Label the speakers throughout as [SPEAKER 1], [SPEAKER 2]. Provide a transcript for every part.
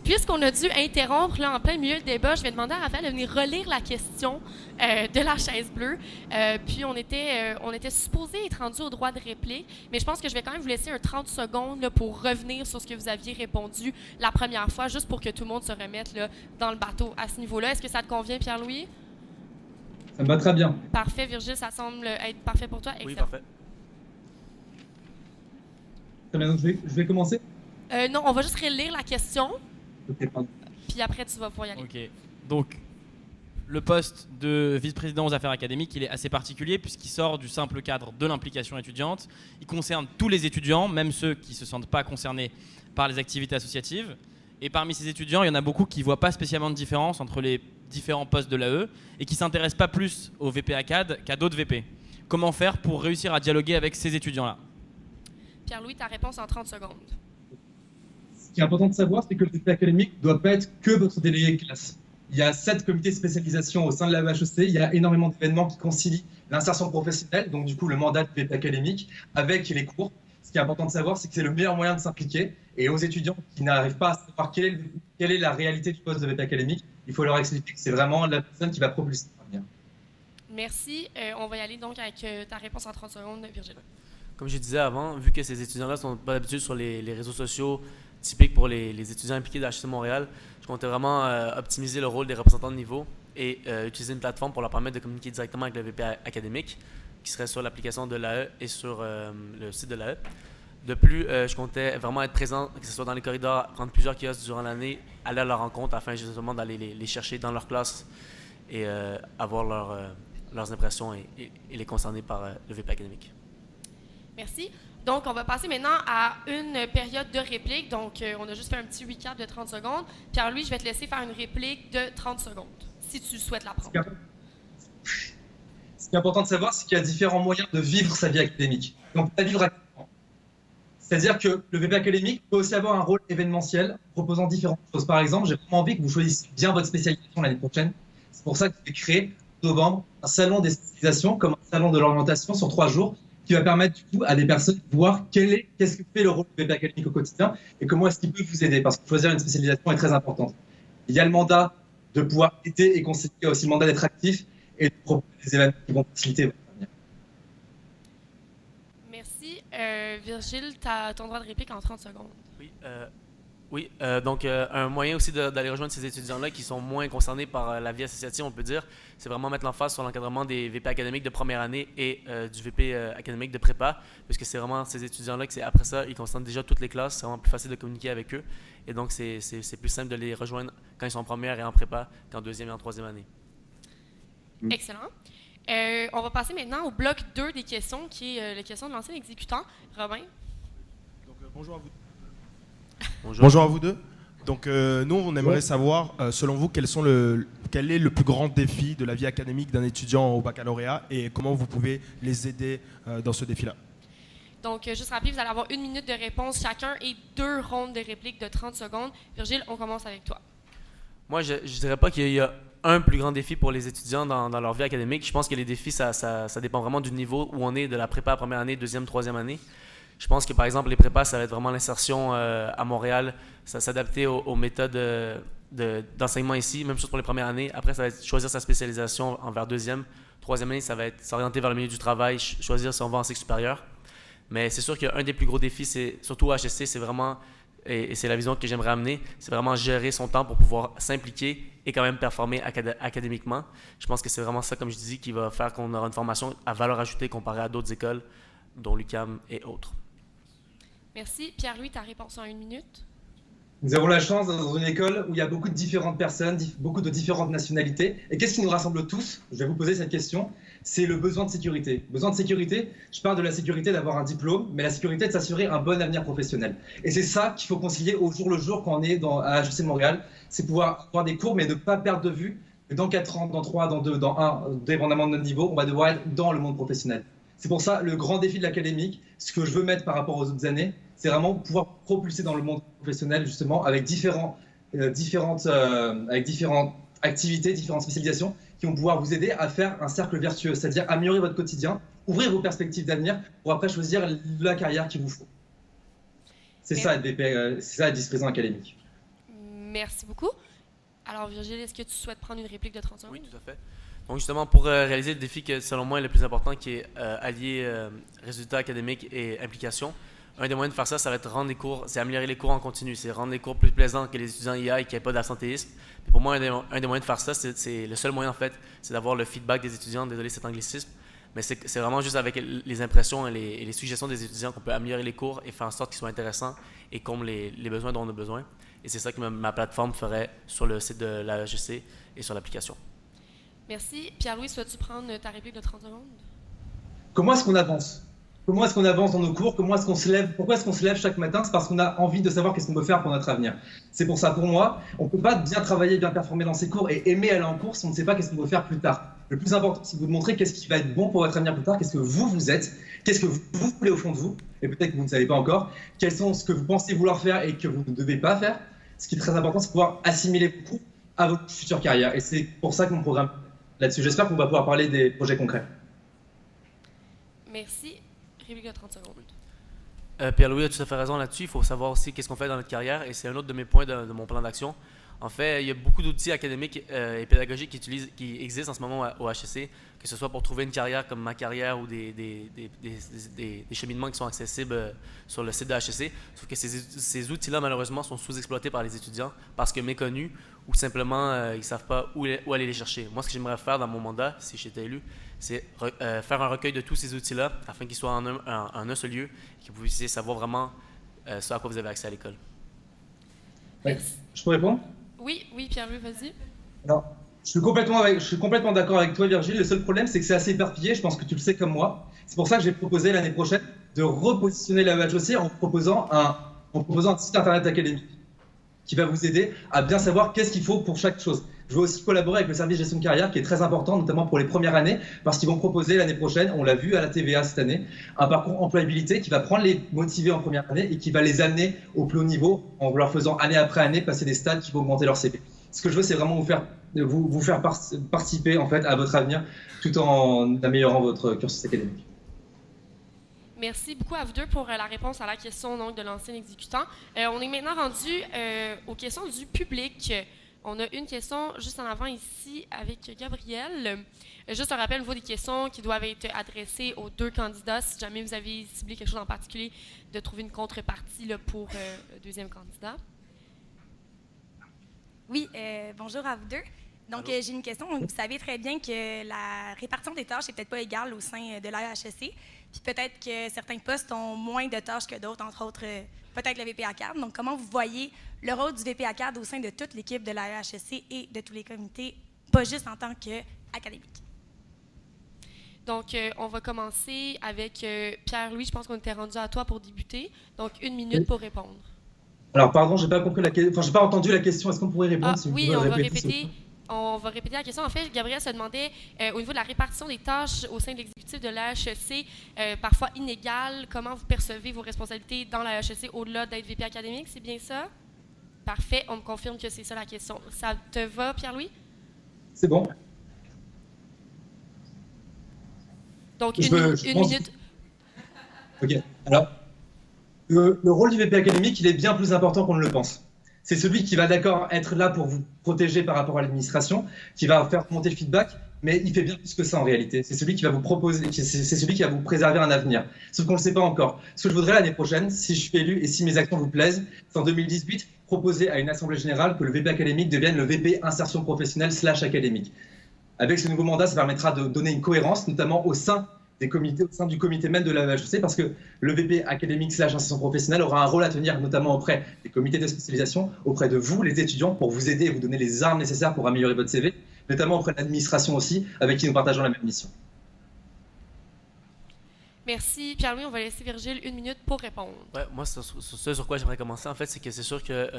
[SPEAKER 1] puisqu'on a dû interrompre là, en plein milieu du débat, je vais demander à Raphaël de venir relire la question de la chaise bleue. Puis on était supposé être rendu au droit de réplique, mais je pense que je vais quand même vous laisser un 30 secondes là, pour revenir sur ce que vous aviez répondu la première fois, juste pour que tout le monde se remette là, dans le bateau à ce niveau-là. Est-ce que ça te convient, Pierre-Louis?
[SPEAKER 2] Ça me va très bien.
[SPEAKER 1] Parfait, Virgile, ça semble être parfait pour toi. Excellent.
[SPEAKER 3] Oui, parfait.
[SPEAKER 2] Très bien, donc je vais commencer.
[SPEAKER 1] Non, on va juste relire la question,
[SPEAKER 2] Ok, pardon.
[SPEAKER 1] puis après tu vas pouvoir y aller.
[SPEAKER 3] Ok. Donc, le poste de vice-président aux affaires académiques, il est assez particulier puisqu'il sort du simple cadre de l'implication étudiante. Il concerne tous les étudiants, même ceux qui ne se sentent pas concernés par les activités associatives. Et parmi ces étudiants, il y en a beaucoup qui ne voient pas spécialement de différence entre les différents postes de l'AE et qui ne s'intéressent pas plus au VP ACAD qu'à d'autres VP. Comment faire pour réussir à dialoguer avec ces étudiants-là?
[SPEAKER 1] Pierre-Louis, ta réponse en 30 secondes.
[SPEAKER 2] Ce qui est important de savoir, c'est que le VP académique ne doit pas être que votre délégué de classe. Il y a 7 comités de spécialisation au sein de la HEC. Il y a énormément d'événements qui concilient l'insertion professionnelle, donc du coup le mandat de VP académique, avec les cours. Ce qui est important de savoir, c'est que c'est le meilleur moyen de s'impliquer. Et aux étudiants qui n'arrivent pas à savoir quelle est la réalité du poste de VP académique, il faut leur expliquer que c'est vraiment la personne qui va propulser l'avenir.
[SPEAKER 1] Merci. On va y aller donc avec ta réponse en 30 secondes, Virgile.
[SPEAKER 4] Comme je disais avant, vu que ces étudiants-là sont pas d'habitude sur les réseaux sociaux typiques pour les étudiants impliqués de HEC Montréal, je comptais vraiment optimiser le rôle des représentants de niveau et utiliser une plateforme pour leur permettre de communiquer directement avec le VP académique, qui serait sur l'application de l'AE et sur le site de l'AE. De plus, je comptais vraiment être présent, que ce soit dans les corridors, prendre plusieurs kiosques durant l'année, aller à leur rencontre afin justement d'aller les chercher dans leur classe et avoir leurs impressions et les concerner par le VP académique.
[SPEAKER 1] Merci. Donc, on va passer maintenant à une période de réplique. Donc, on a juste fait un petit recap de 30 secondes. Pierre-Louis, je vais te laisser faire une réplique de 30 secondes, si tu souhaites la prendre.
[SPEAKER 2] Ce qui est important de savoir, c'est qu'il y a différents moyens de vivre sa vie académique. Donc, la vivre activement. C'est-à-dire que le VP académique peut aussi avoir un rôle événementiel, proposant différentes choses. Par exemple, j'ai vraiment envie que vous choisissiez bien votre spécialisation l'année prochaine. C'est pour ça que j'ai créé, en novembre, un salon des spécialisations, comme un salon de l'orientation sur 3 jours, qui va permettre du coup à des personnes de voir qu'est-ce que fait le rôle du VP académique au quotidien et comment est-ce qu'il peut vous aider, parce que choisir une spécialisation est très importante. Il y a le mandat de pouvoir aider et conseiller, il y a aussi le mandat d'être actif et de proposer des événements qui vont faciliter votre avenir.
[SPEAKER 1] Merci. Virgile, tu as ton droit de réplique en 30 secondes.
[SPEAKER 4] Oui, donc un moyen aussi d'aller rejoindre ces étudiants-là qui sont moins concernés par la vie associative, on peut dire, c'est vraiment mettre l'emphase sur l'encadrement des VP académiques de première année et du VP académique de prépa, puisque c'est vraiment ces étudiants-là que c'est après ça, ils concernent déjà toutes les classes, c'est vraiment plus facile de communiquer avec eux, et donc c'est plus simple de les rejoindre quand ils sont en première et en prépa qu'en deuxième et en troisième année.
[SPEAKER 1] Excellent. On va passer maintenant au bloc 2 des questions, qui est les questions de l'ancien exécutant. Robin?
[SPEAKER 5] Donc, bonjour à vous.
[SPEAKER 4] Bonjour.
[SPEAKER 5] Bonjour à vous deux. Donc nous, on aimerait savoir, selon vous, quel est le plus grand défi de la vie académique d'un étudiant au baccalauréat et comment vous pouvez les aider dans ce défi-là.
[SPEAKER 1] Donc, juste rappeler, vous allez avoir 1 minute de réponse chacun et 2 rondes de réplique de 30 secondes. Virgile, on commence avec toi.
[SPEAKER 4] Moi, je dirais pas qu'il y a un plus grand défi pour les étudiants dans leur vie académique. Je pense que les défis, ça dépend vraiment du niveau où on est, de la prépa première année, deuxième, troisième année. Je pense que, par exemple, les prépas, ça va être vraiment l'insertion à Montréal, ça s'adapter aux méthodes d'enseignement ici, même chose pour les premières années. Après, ça va être choisir sa spécialisation envers deuxième. Troisième année, ça va être s'orienter vers le milieu du travail, choisir si on va en cycle supérieur. Mais c'est sûr qu'un des plus gros défis, c'est surtout au HSC, c'est vraiment, et c'est la vision que j'aimerais amener, c'est vraiment gérer son temps pour pouvoir s'impliquer et quand même performer académiquement. Je pense que c'est vraiment ça, comme je dis, qui va faire qu'on aura une formation à valeur ajoutée comparée à d'autres écoles, dont l'UQAM et autres.
[SPEAKER 1] Merci. Pierre-Louis, ta réponse en 1 minute.
[SPEAKER 2] Nous avons la chance d'être dans une école où il y a beaucoup de différentes personnes, beaucoup de différentes nationalités. Et qu'est-ce qui nous rassemble tous? Je vais vous poser cette question. C'est le besoin de sécurité. Besoin de sécurité, je parle de la sécurité d'avoir un diplôme, mais la sécurité de s'assurer un bon avenir professionnel. Et c'est ça qu'il faut concilier au jour le jour quand on est à HEC Montréal. C'est pouvoir avoir des cours, mais ne pas perdre de vue que dans 4 ans, dans 3, dans 2, dans 1, dépendamment de notre niveau, on va devoir être dans le monde professionnel. C'est pour ça le grand défi de l'académique, ce que je veux mettre par rapport aux autres années, c'est vraiment pouvoir propulser dans le monde professionnel justement avec différentes activités, différentes spécialisations qui vont pouvoir vous aider à faire un cercle vertueux, c'est-à-dire améliorer votre quotidien, ouvrir vos perspectives d'avenir pour après choisir la carrière qu'il vous faut. C'est ça être vice-président académique.
[SPEAKER 1] Merci beaucoup. Alors, Virgile, est-ce que tu souhaites prendre une réplique de 30 secondes?
[SPEAKER 4] Oui, tout à fait. Donc justement, pour réaliser le défi que selon moi est le plus important, qui est allier résultats académiques et implication, un des moyens de faire ça, ça va être rendre les cours, c'est améliorer les cours en continu, c'est rendre les cours plus plaisants, que les étudiants y aillent, qu'il n'y ait pas d'absentéisme. Puis pour moi, un des moyens de faire ça, c'est le seul moyen en fait, c'est d'avoir le feedback des étudiants, désolé cet anglicisme, mais c'est vraiment juste avec les impressions et les suggestions des étudiants qu'on peut améliorer les cours et faire en sorte qu'ils soient intéressants et comblent les besoins dont on a besoin. Et c'est ça que ma plateforme ferait sur le site de la HEC et sur l'application.
[SPEAKER 1] Merci. Pierre-Louis, souhaites-tu prendre ta réplique de 30 secondes?
[SPEAKER 2] Comment est-ce qu'on avance? Comment est-ce qu'on avance dans nos cours? Comment est-ce qu'on se lève? Pourquoi est-ce qu'on se lève chaque matin? C'est parce qu'on a envie de savoir qu'est-ce qu'on peut faire pour notre avenir. C'est pour ça, pour moi, on ne peut pas bien travailler, bien performer dans ses cours et aimer aller en cours si on ne sait pas qu'est-ce qu'on peut faire plus tard. Le plus important, c'est de vous montrer qu'est-ce qui va être bon pour votre avenir plus tard, qu'est-ce que vous êtes, qu'est-ce que vous voulez au fond de vous, et peut-être que vous ne savez pas encore, quels sont ce que vous pensez vouloir faire et que vous ne devez pas faire. Ce qui est très important, c'est de pouvoir assimiler vos cours à votre future carrière. Et c'est pour ça que mon programme là-dessus. J'espère qu'on va pouvoir parler des projets concrets.
[SPEAKER 1] Merci. Réplique de 30 secondes.
[SPEAKER 4] Pierre-Louis a tout à fait raison là-dessus. Il faut savoir aussi qu'est-ce qu'on fait dans notre carrière et c'est un autre de mes points de mon plan d'action. En fait, il y a beaucoup d'outils académiques et pédagogiques qui existent en ce moment au HEC, que ce soit pour trouver une carrière comme ma carrière ou des cheminements qui sont accessibles sur le site de HEC. Sauf que ces outils-là, malheureusement, sont sous-exploités par les étudiants parce que méconnus ou simplement ils ne savent pas où aller les chercher. Moi, ce que j'aimerais faire dans mon mandat, si j'étais élu, c'est faire un recueil de tous ces outils-là afin qu'ils soient en un seul lieu et que vous puissiez savoir vraiment ce à quoi vous avez accès à l'école.
[SPEAKER 2] Ouais. Je peux répondre?
[SPEAKER 1] Oui, Pierre-Louis, vas-y.
[SPEAKER 2] Non. Je suis complètement d'accord avec toi, Virgile. Le seul problème, c'est que c'est assez éparpillé. Je pense que tu le sais comme moi. C'est pour ça que j'ai proposé l'année prochaine de repositionner la HEC en proposant un site internet académique qui va vous aider à bien savoir qu'est-ce qu'il faut pour chaque chose. Je veux aussi collaborer avec le service gestion de carrière qui est très important, notamment pour les premières années, parce qu'ils vont proposer l'année prochaine, on l'a vu à la TVA cette année, un parcours employabilité qui va prendre les motivés en première année et qui va les amener au plus haut niveau en leur faisant année après année passer des stades qui vont augmenter leur CV. Ce que je veux, c'est vraiment vous faire participer en fait à votre avenir tout en améliorant votre cursus académique.
[SPEAKER 1] Merci beaucoup à vous deux pour la réponse à la question donc, de l'ancien exécutant. On est maintenant rendu aux questions du public. On a une question juste en avant ici avec Gabriel. Juste un rappel au niveau des questions qui doivent être adressées aux deux candidats. Si jamais vous avez ciblé quelque chose en particulier, de trouver une contrepartie là, pour le deuxième candidat.
[SPEAKER 6] Oui, bonjour à vous deux. Donc, j'ai une question. Vous savez très bien que la répartition des tâches n'est peut-être pas égale au sein de la HEC. Puis peut-être que certains postes ont moins de tâches que d'autres, entre autres, peut-être le VPA-CAD. Donc, comment vous voyez le rôle du VPA-CAD au sein de toute l'équipe de la HEC et de tous les comités, pas juste en tant qu'académique?
[SPEAKER 1] Donc, on va commencer avec Pierre-Louis. Je pense qu'on était rendu à toi pour débuter. Donc, 1 minute pour répondre. Alors,
[SPEAKER 2] pardon, j'ai pas compris j'ai pas entendu la question. Est-ce qu'on pourrait répondre si
[SPEAKER 1] oui,
[SPEAKER 2] vous
[SPEAKER 1] on va
[SPEAKER 2] répéter
[SPEAKER 1] répéter. On va répéter la question. En fait, Gabriel se demandait, au niveau de la répartition des tâches au sein de l'exécutif de la HEC, parfois inégale, comment vous percevez vos responsabilités dans la HEC au-delà d'être VP académique, c'est bien ça? Parfait, on me confirme que c'est ça la question. Ça te va, Pierre-Louis?
[SPEAKER 2] C'est bon.
[SPEAKER 1] Donc, une minute.
[SPEAKER 2] OK. Alors, le rôle du VP académique, il est bien plus important qu'on ne le pense. C'est celui qui va d'accord être là pour vous protéger par rapport à l'administration, qui va faire monter le feedback, mais il fait bien plus que ça en réalité. C'est celui qui va vous proposer, c'est celui qui va vous préserver un avenir. Sauf qu'on ne le sait pas encore. Ce que je voudrais l'année prochaine, si je suis élu et si mes actions vous plaisent, c'est en 2018 proposer à une assemblée générale que le VP académique devienne le VP insertion professionnelle / académique. Avec ce nouveau mandat, ça permettra de donner une cohérence, notamment au sein des comités, au sein du comité même de la HEC, parce que le VP académique / insertion professionnelle aura un rôle à tenir, notamment auprès des comités de spécialisation, auprès de vous, les étudiants, pour vous aider et vous donner les armes nécessaires pour améliorer votre CV, notamment auprès de l'administration aussi, avec qui nous partageons la même mission.
[SPEAKER 1] Merci. Pierre-Louis, on va laisser Virgile 1 minute pour répondre.
[SPEAKER 4] Ouais, moi, ce sur quoi j'aimerais commencer, en fait, c'est que c'est sûr que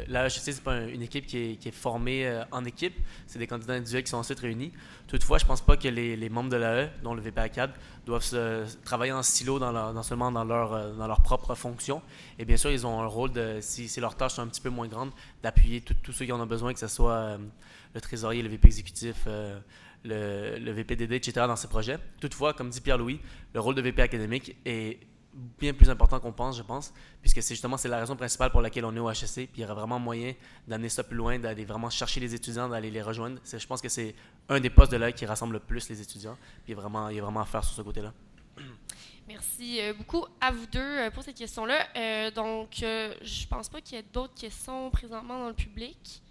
[SPEAKER 4] la HEC, c'est pas une équipe qui est formée en équipe. C'est des candidats individuels qui sont ensuite réunis. Toutefois, je pense pas que les membres de l'AE, dont le VPA-CAD, doivent travailler en silo seulement dans leur propre fonction. Et bien sûr, ils ont un rôle, si leurs tâches sont un petit peu moins grandes, d'appuyer tous ceux qui en ont besoin, que ce soit le trésorier, le VP exécutif, le VPDD, etc. dans ces projets. Toutefois, comme dit Pierre-Louis, le rôle de VP académique est bien plus important qu'on pense, je pense, puisque c'est la raison principale pour laquelle on est au HSC. Puis il y aurait vraiment moyen d'amener ça plus loin, d'aller vraiment chercher les étudiants, d'aller les rejoindre. Je pense que c'est un des postes de l'œil qui rassemble le plus les étudiants. Puis il y a vraiment à faire sur ce côté-là.
[SPEAKER 1] Merci beaucoup à vous deux pour cette question-là. Donc, je pense pas qu'il y ait d'autres questions présentement dans le public.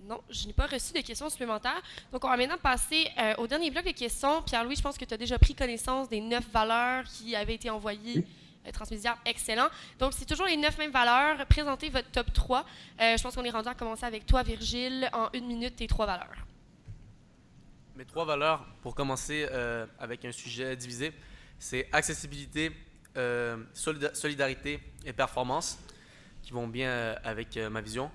[SPEAKER 1] Non, je n'ai pas reçu de questions supplémentaires. Donc, on va maintenant passer au dernier bloc de questions. Pierre-Louis, je pense que tu as déjà pris connaissance des 9 valeurs qui avaient été envoyées. Transmédia, excellent. Donc, c'est toujours les 9 mêmes valeurs. Présentez votre top 3. Je pense qu'on est rendu à commencer avec toi, Virgile. En 1 minute, tes 3 valeurs.
[SPEAKER 4] Mes 3 valeurs, pour commencer avec un sujet divisé, c'est accessibilité, solidarité et performance, qui vont bien avec ma vision.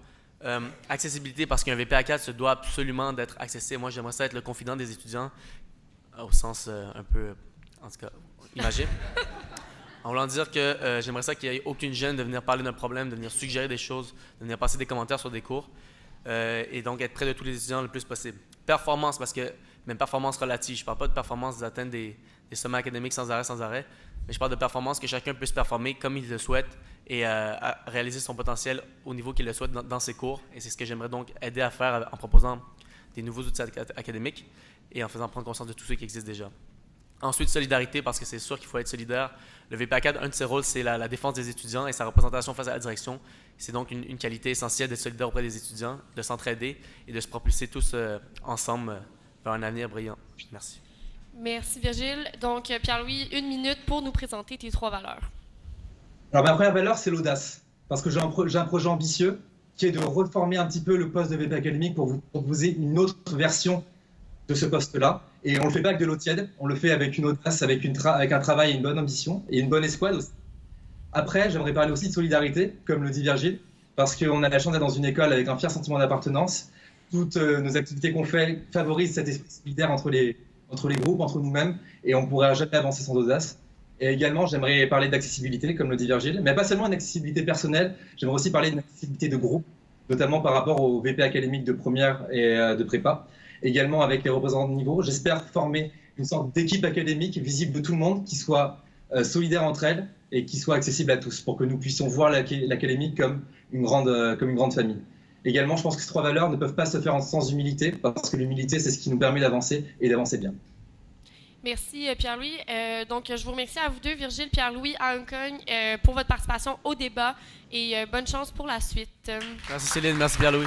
[SPEAKER 4] Accessibilité, parce qu'un VPA4 se doit absolument d'être accessible. Moi, j'aimerais ça être le confident des étudiants, au sens un peu, en tout cas, imagé. En voulant dire que j'aimerais ça qu'il n'y ait aucune gêne de venir parler d'un problème, de venir suggérer des choses, de venir passer des commentaires sur des cours, et donc être près de tous les étudiants le plus possible. Performance, parce que même performance relative, je ne parle pas de performance d'atteindre des sommets académiques sans arrêt, mais je parle de performance que chacun puisse performer comme il le souhaite et à réaliser son potentiel au niveau qu'il le souhaite dans ses cours. Et c'est ce que j'aimerais donc aider à faire en proposant des nouveaux outils académiques et en faisant prendre conscience de tous ceux qui existent déjà. Ensuite, solidarité, parce que c'est sûr qu'il faut être solidaire. Le VPA4, un de ses rôles, c'est la défense des étudiants et sa représentation face à la direction. C'est donc une qualité essentielle d'être solidaire auprès des étudiants, de s'entraider et de se propulser tous ensemble vers un avenir brillant. Merci.
[SPEAKER 1] Merci, Virgile. Donc, Pierre-Louis, 1 minute pour nous présenter tes 3 valeurs.
[SPEAKER 2] Alors, ma première valeur, c'est l'audace. Parce que j'ai un projet ambitieux qui est de reformer un petit peu le poste de VP académique pour vous proposer une autre version de ce poste-là. Et on ne le fait pas avec de l'eau tiède, on le fait avec une audace, avec un travail et une bonne ambition, et une bonne escouade aussi. Après, j'aimerais parler aussi de solidarité, comme le dit Virgile, parce qu'on a la chance d'être dans une école avec un fier sentiment d'appartenance. Toutes nos activités qu'on fait favorisent cet esprit solidaire entre les groupes, entre nous-mêmes, et on ne pourrait jamais avancer sans audace. Et également, j'aimerais parler d'accessibilité, comme le dit Virgile, mais pas seulement une accessibilité personnelle, j'aimerais aussi parler d'une accessibilité de groupe, notamment par rapport aux VP académiques de première et de prépa, également avec les représentants de niveau. J'espère former une sorte d'équipe académique visible de tout le monde, qui soit solidaire entre elles et qui soit accessible à tous, pour que nous puissions voir l'académique comme une grande famille. Également, je pense que ces 3 valeurs ne peuvent pas se faire sans humilité, parce que l'humilité, c'est ce qui nous permet d'avancer et d'avancer bien.
[SPEAKER 1] Merci, Pierre-Louis. Donc, je vous remercie à vous deux, Virgile, Pierre-Louis, à Hong Kong, pour votre participation au débat et bonne chance pour la suite.
[SPEAKER 4] Merci Céline, merci Pierre-Louis.